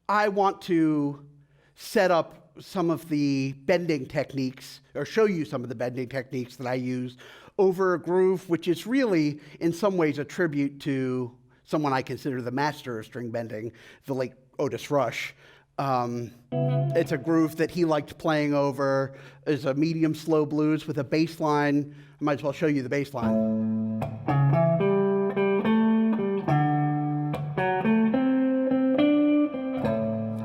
I want to set up some of the bending techniques, or show you some of the bending techniques that I use over a groove, which is really, in some ways, a tribute to someone I consider the master of string bending, the late Otis Rush. It's a groove that he liked playing over. It's a medium slow blues with a bass line. I might as well show you the bass line.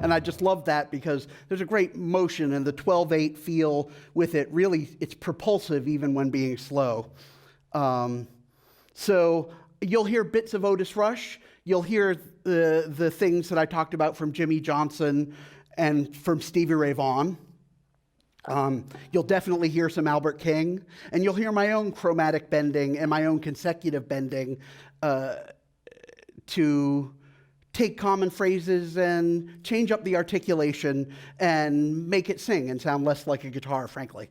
And I just love that because there's a great motion and the 12/8 feel with it. Really, it's propulsive even when being slow. So you'll hear bits of Otis Rush. You'll hear the things that I talked about from Jimmy Johnson and from Stevie Ray Vaughan. You'll definitely hear some Albert King, and you'll hear my own chromatic bending and my own consecutive bending to take common phrases and change up the articulation and make it sing and sound less like a guitar, frankly.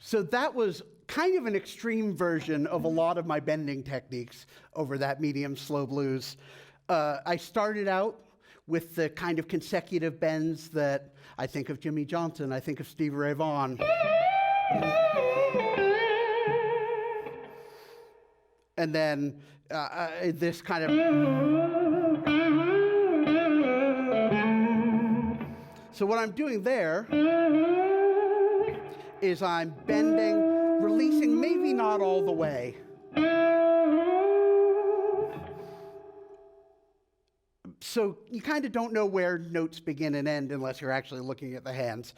So that was kind of an extreme version of a lot of my bending techniques over that medium slow blues. I started out with the kind of consecutive bends that I think of Jimmy Johnson, I think of Stevie Ray Vaughan. And then this kind of... So what I'm doing there is I'm bending, releasing, maybe not all the way. So you kind of don't know where notes begin and end unless you're actually looking at the hands.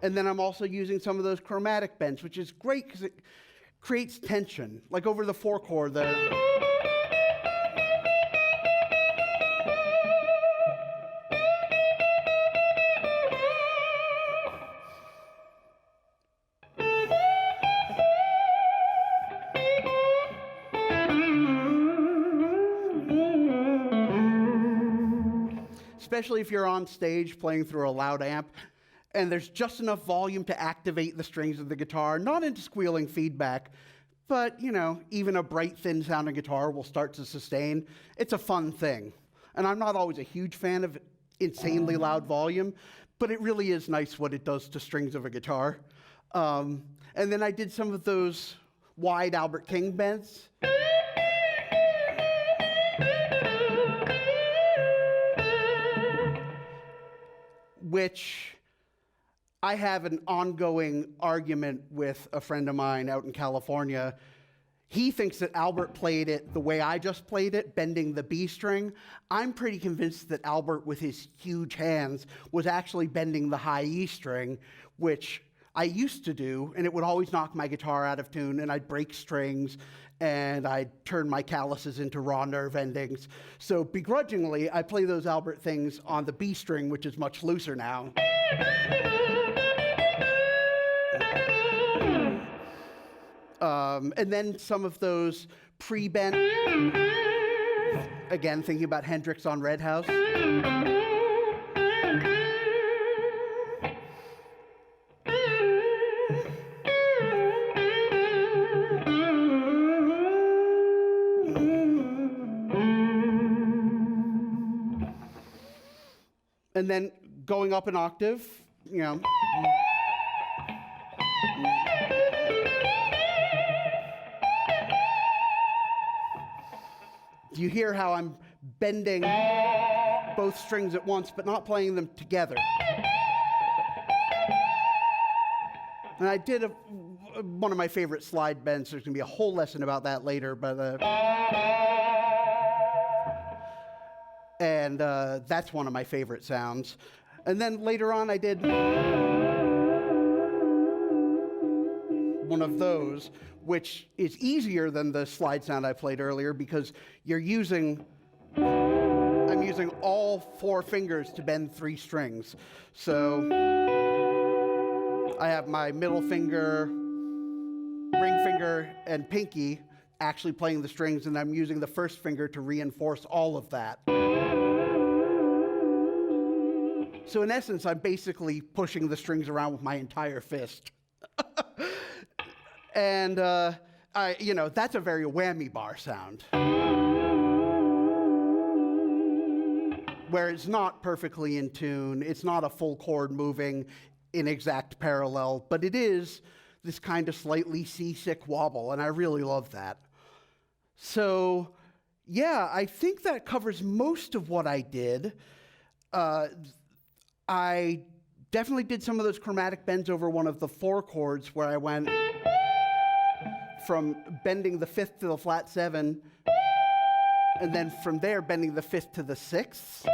And then I'm also using some of those chromatic bends, which is great because it creates tension. Like over the 4 chord, especially if you're on stage playing through a loud amp, and there's just enough volume to activate the strings of the guitar, not into squealing feedback, but, you know, even a bright, thin-sounding guitar will start to sustain. It's a fun thing. And I'm not always a huge fan of insanely loud volume, but it really is nice what it does to strings of a guitar. And then I did some of those wide Albert King bends. Which I have an ongoing argument with a friend of mine out in California. He thinks that Albert played it the way I just played it, bending the B string. I'm pretty convinced that Albert, with his huge hands, was actually bending the high E string, which I used to do, and it would always knock my guitar out of tune, and I'd break strings, and I'd turn my calluses into raw nerve endings. So begrudgingly, I play those Albert things on the B string, which is much looser now. And then some of those pre-bent, again, thinking about Hendrix on Red House. And then going up an octave, you know. You hear how I'm bending both strings at once, but not playing them together. And I did one of my favorite slide bends. There's going to be a whole lesson about that later, but and that's one of my favorite sounds. And then later on, I did one of those, which is easier than the slide sound I played earlier because I'm using all 4 fingers to bend 3 strings. So I have my middle finger, ring finger, and pinky actually playing the strings, and I'm using the first finger to reinforce all of that. So in essence, I'm basically pushing the strings around with my entire fist. And, that's a very whammy bar sound, where it's not perfectly in tune. It's not a full chord moving in exact parallel, but it is this kind of slightly seasick wobble, and I really love that. So, yeah, I think that covers most of what I did. I definitely did some of those chromatic bends over one of the 4 chords where I went from bending the 5th to the flat 7, and then from there bending the 5th to the 6th.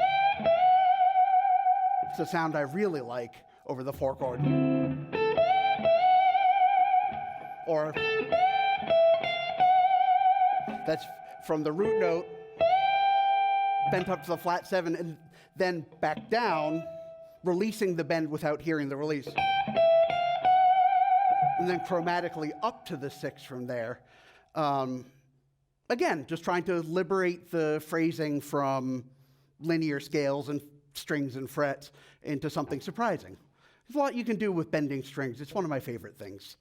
It's a sound I really like over the 4 chord. Or that's from the root note, bent up to the flat 7, and then back down, releasing the bend without hearing the release. And then chromatically up to the 6 from there. Again, just trying to liberate the phrasing from linear scales and strings and frets into something surprising. There's a lot you can do with bending strings. It's one of my favorite things.